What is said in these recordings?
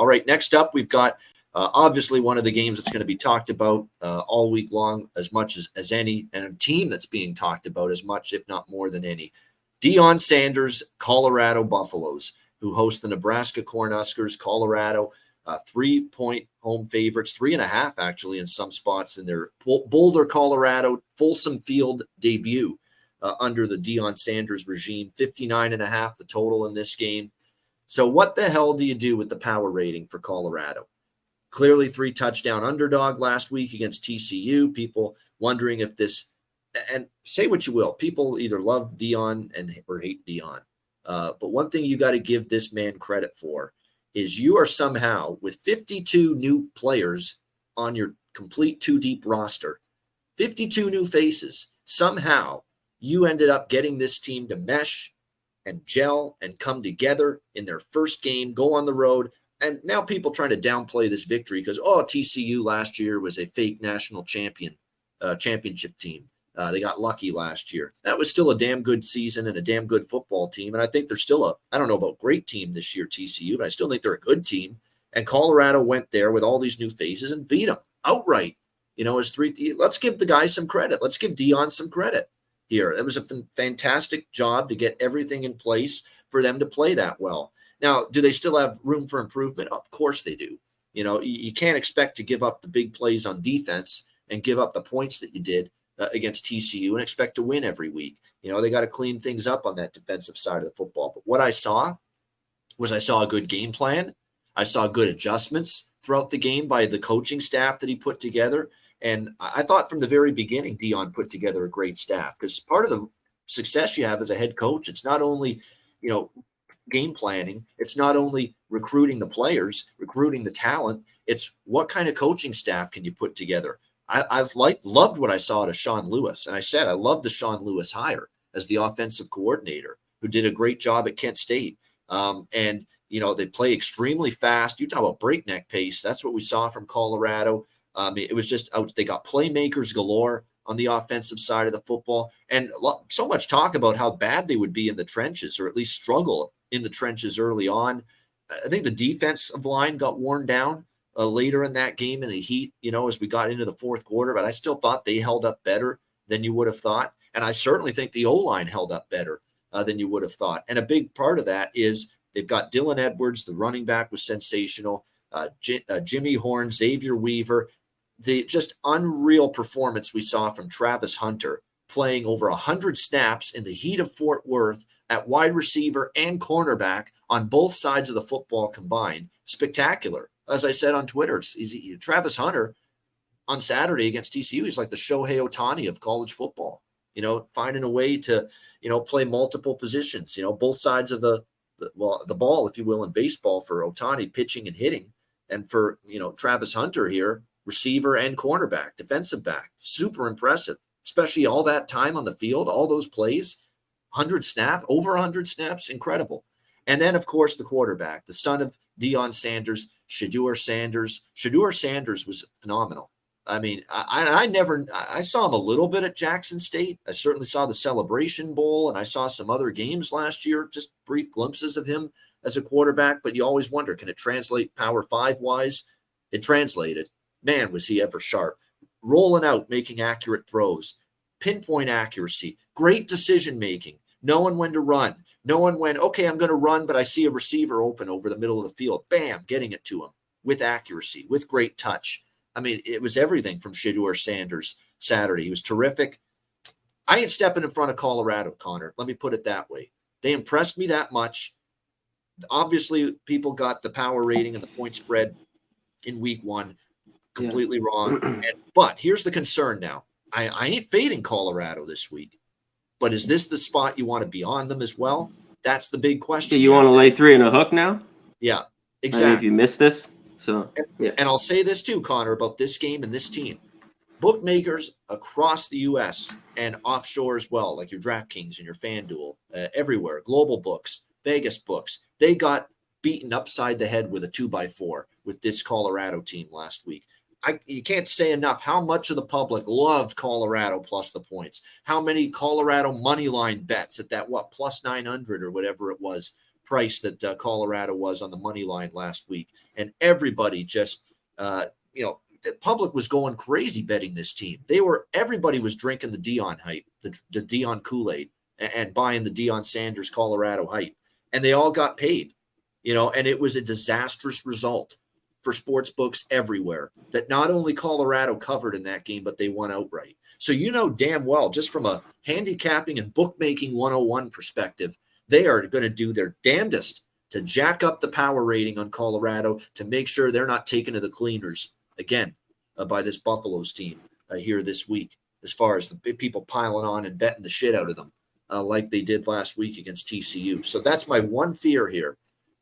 All right, next up, we've got obviously one of the games that's going to be talked about all week long as much as any, and a team that's being talked about as much, if not more than any. Deion Sanders, Colorado Buffaloes, who host the Nebraska Cornhuskers. Colorado, 3-point home favorites, 3.5 actually in some spots in their Boulder, Colorado, Folsom Field debut under the Deion Sanders regime. 59.5 the total in this game. So what the hell do you do with the power rating for Colorado? Clearly 3-touchdown underdog last week against TCU. People wondering if this, and say what you will, people either love Deion or hate Deion. But one thing you got to give this man credit for is you are somehow, with 52 new players on your complete 2-deep roster, 52 new faces, somehow you ended up getting this team to mesh and gel and come together in their first game, go on the road. And now people trying to downplay this victory because, TCU last year was a fake national championship team. They got lucky last year. That was still a damn good season and a damn good football team. And I think they're still I don't know about great team this year, TCU, but I still think they're a good team. And Colorado went there with all these new faces and beat them outright. Let's give the guy some credit. Let's give Deion some credit here. It was a fantastic job to get everything in place for them to play that well. Now, do they still have room for improvement? Of course they do. You can't expect to give up the big plays on defense and give up the points that you did against TCU and expect to win every week. They got to clean things up on that defensive side of the football. But what I saw a good game plan. I saw good adjustments throughout the game by the coaching staff that he put together. And I thought from the very beginning, Deion put together a great staff, because part of the success you have as a head coach, it's not only, game planning. It's not only recruiting the players, recruiting the talent. It's what kind of coaching staff can you put together? I've loved what I saw out of Sean Lewis. And I said, I love the Sean Lewis hire as the offensive coordinator, who did a great job at Kent State. They play extremely fast. You talk about breakneck pace. That's what we saw from Colorado. It was just out. They got playmakers galore on the offensive side of the football. And so much talk about how bad they would be in the trenches, or at least struggle in the trenches early on. I think the defensive line got worn down later in that game in the heat, as we got into the fourth quarter, but I still thought they held up better than you would have thought. And I certainly think the O-line held up better than you would have thought. And a big part of that is they've got Dylan Edwards, the running back, was sensational. Jimmy Horn, Xavier Weaver, the just unreal performance we saw from Travis Hunter, playing over 100 snaps in the heat of Fort Worth at wide receiver and cornerback on both sides of the football combined. Spectacular. As I said on Twitter, Travis Hunter on Saturday against TCU, he's like the Shohei Ohtani of college football, finding a way to, play multiple positions, both sides of the ball, if you will, in baseball, for Ohtani pitching and hitting. And for, Travis Hunter here, receiver and cornerback, defensive back, super impressive, especially all that time on the field, all those plays, over 100 snaps, incredible. And then, of course, the quarterback, the son of Deion Sanders, Shedeur Sanders. Shedeur Sanders was phenomenal. I mean, I saw him a little bit at Jackson State. I certainly saw the Celebration Bowl, and I saw some other games last year, just brief glimpses of him as a quarterback. But you always wonder, can it translate Power 5 wise? It translated. Man, was he ever sharp. Rolling out, making accurate throws, pinpoint accuracy, great decision-making, knowing when to run, knowing when, okay, I'm going to run, but I see a receiver open over the middle of the field. Bam, getting it to him with accuracy, with great touch. I mean, it was everything from Shedeur Sanders Saturday. He was terrific. I ain't stepping in front of Colorado, Conor. Let me put it that way. They impressed me that much. Obviously, people got the power rating and the point spread in week one completely wrong. But here's the concern now. I ain't fading Colorado this week. But is this the spot you want to be on them as well? That's the big question. You want to lay 3 in a hook now? Yeah, exactly. I mean, if you missed this. And I'll say this too, Conor, about this game and this team. Bookmakers across the U.S. and offshore as well, like your DraftKings and your FanDuel, everywhere, global books, Vegas books, they got beaten upside the head with a 2x4 with this Colorado team last week. You can't say enough how much of the public loved Colorado plus the points. How many Colorado money line bets at that, plus 900 or whatever it was, price that Colorado was on the money line last week. And everybody just, the public was going crazy betting this team. Everybody was drinking the Dion hype, the Dion Kool-Aid, and buying the Deion Sanders Colorado hype. And they all got paid, and it was a disastrous result for sports books everywhere that not only Colorado covered in that game, but they won outright. So damn well, just from a handicapping and bookmaking 101 perspective, they are going to do their damnedest to jack up the power rating on Colorado to make sure they're not taken to the cleaners again by this Buffaloes team here this week, as far as the people piling on and betting the shit out of them like they did last week against TCU. So that's my one fear here.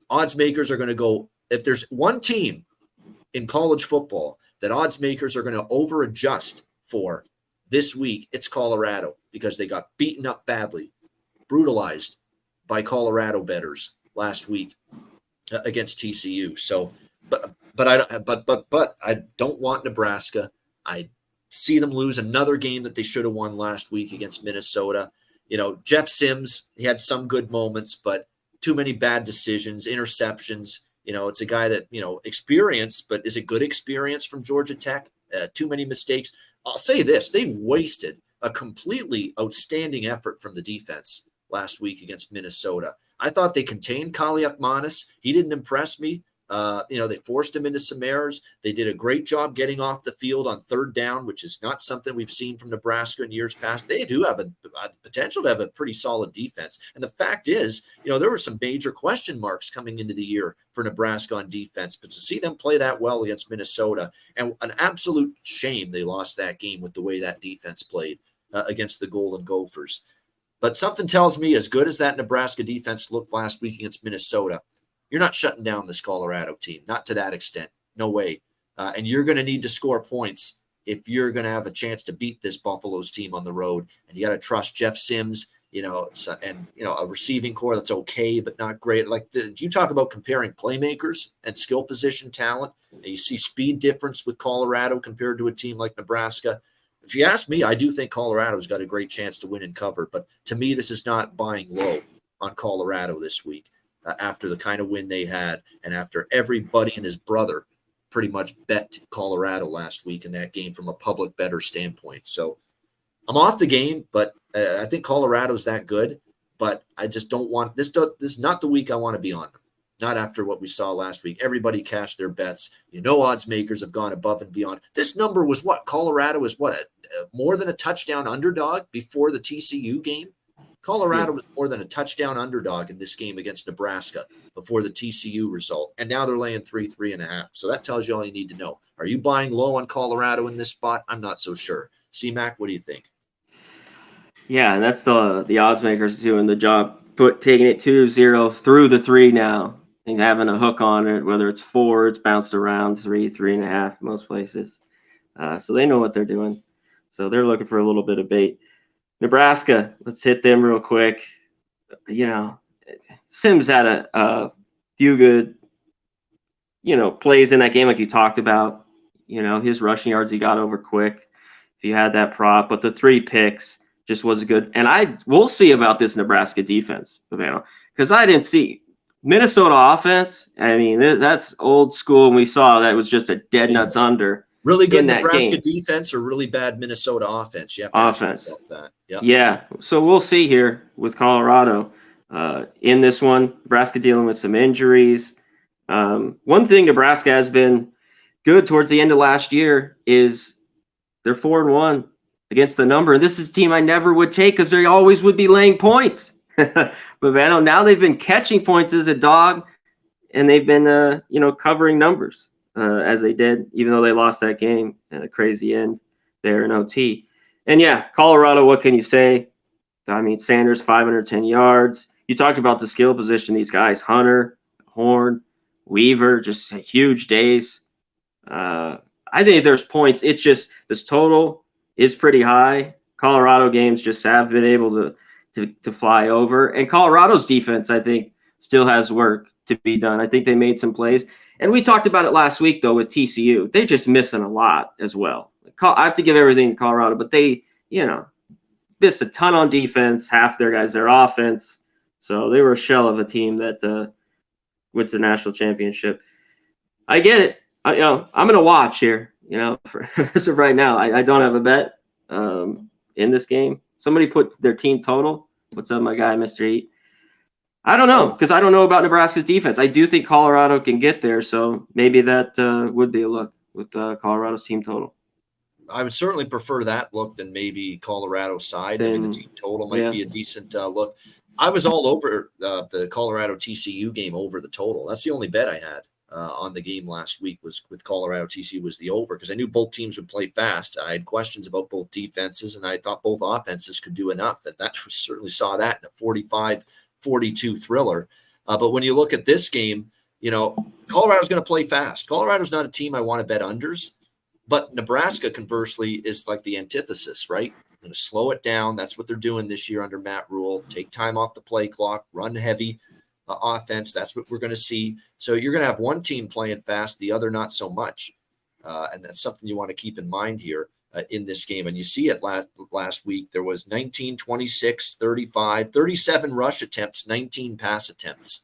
Odds makers are going to go, if there's one team in college football that odds makers are going to over adjust for this week, it's Colorado, because they got beaten up badly, brutalized by Colorado bettors last week against TCU. So, but I don't want Nebraska. I see them lose another game that they should have won last week against Minnesota. Jeff Sims, he had some good moments, but too many bad decisions, interceptions. It's a guy that, experience, but is it good experience from Georgia Tech? Too many mistakes. I'll say this, they wasted a completely outstanding effort from the defense last week against Minnesota. I thought they contained Kaliakmanis. He didn't impress me. They forced him into some errors. They did a great job getting off the field on third down, which is not something we've seen from Nebraska in years past. They do have a potential to have a pretty solid defense. And the fact is, there were some major question marks coming into the year for Nebraska on defense. But to see them play that well against Minnesota, and an absolute shame they lost that game with the way that defense played against the Golden Gophers. But something tells me, as good as that Nebraska defense looked last week against Minnesota, you're not shutting down this Colorado team, not to that extent. No way. And you're going to need to score points if you're going to have a chance to beat this Buffaloes team on the road. And you got to trust Jeff Sims, and a receiving core that's okay, but not great. You talk about comparing playmakers and skill position talent, and you see speed difference with Colorado compared to a team like Nebraska. If you ask me, I do think Colorado's got a great chance to win and cover. But to me, this is not buying low on Colorado this week. After the kind of win they had, and after everybody and his brother pretty much bet Colorado last week in that game from a public bettor standpoint. So I'm off the game, but I think Colorado's that good, but I just don't want this. This is not the week I want to be on them. Not after what we saw last week. Everybody cashed their bets. Odds makers have gone above and beyond. This number was what? Colorado was what? More than a touchdown underdog before the TCU game? Colorado was more than a touchdown underdog in this game against Nebraska before the TCU result. And now they're laying 3.5. So that tells you all you need to know. Are you buying low on Colorado in this spot? I'm not so sure. C-Mac, what do you think? Yeah, that's the odds makers doing the job, taking it 2-0 through the 3 now and having a hook on it, whether it's 4, it's bounced around 3.5 most places. So they know what they're doing. So they're looking for a little bit of bait. Nebraska, let's hit them real quick. Sims had a few good, plays in that game like you talked about. His rushing yards he got over quick if you had that prop. But the 3 picks just was good. And we'll see about this Nebraska defense, because I didn't see Minnesota offense. I mean, that's old school, and we saw that was just a dead nuts under. Really good Nebraska defense or really bad Minnesota offense? You have to ask yourself that. Yep. Yeah. So we'll see here with Colorado in this one. Nebraska dealing with some injuries. One thing Nebraska has been good towards the end of last year is they're 4-1 against the number. And this is a team I never would take because they always would be laying points. But now they've been catching points as a dog, and they've been covering numbers. As they did, even though they lost that game at a crazy end there in OT. And yeah, Colorado, what can you say? I mean, Sanders, 510 yards. You talked about the skill position. These guys, Hunter, Horn, Weaver, just huge days. I think there's points. It's just this total is pretty high. Colorado games just have been able to fly over. And Colorado's defense, I think, still has work to be done. I think they made some plays. And we talked about it last week, though, with TCU. They're just missing a lot as well. I have to give everything to Colorado, but they, missed a ton on defense, half their guys, their offense. So they were a shell of a team that went to the national championship. I get it. I'm going to watch here, for as of right now. I don't have a bet in this game. Somebody put their team total. What's up, my guy, Mr. Eat? I don't know, because I don't know about Nebraska's defense. I do think Colorado can get there, so maybe that would be a look with Colorado's team total. I would certainly prefer that look than maybe Colorado's side. I mean, the team total might be a decent look. I was all over the Colorado TCU game over the total. That's the only bet I had on the game last week was with Colorado TCU was the over, because I knew both teams would play fast. I had questions about both defenses, and I thought both offenses could do enough. And that certainly saw that in a 45-42 thriller. But when you look at this game, Colorado's going to play fast. Colorado's not a team I want to bet unders. But Nebraska, conversely, is like the antithesis, right? Going to slow it down. That's what they're doing this year under Matt Rule. Take time off the play clock, run heavy offense. That's what we're going to see. So you're going to have one team playing fast, the other not so much. And that's something you want to keep in mind here in this game. And you see it last week. There was 19, 26, 35, 37 rush attempts, 19 pass attempts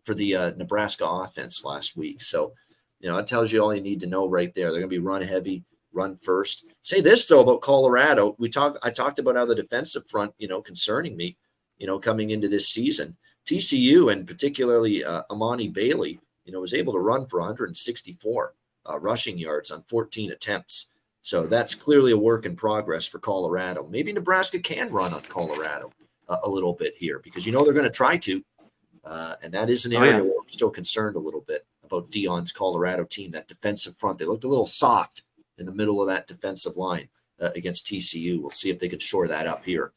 for the Nebraska offense last week. So, that tells you all you need to know right there. They're going to be run heavy, run first. Say this, though, about Colorado. I talked about how the defensive front, concerning me, coming into this season. TCU, and particularly Amani Bailey, was able to run for 164 rushing yards on 14 attempts. So that's clearly a work in progress for Colorado. Maybe Nebraska can run on Colorado a little bit here, because they're going to try to. And that is an area where I'm still concerned a little bit about Dion's Colorado team, that defensive front. They looked a little soft in the middle of that defensive line against TCU. We'll see if they can shore that up here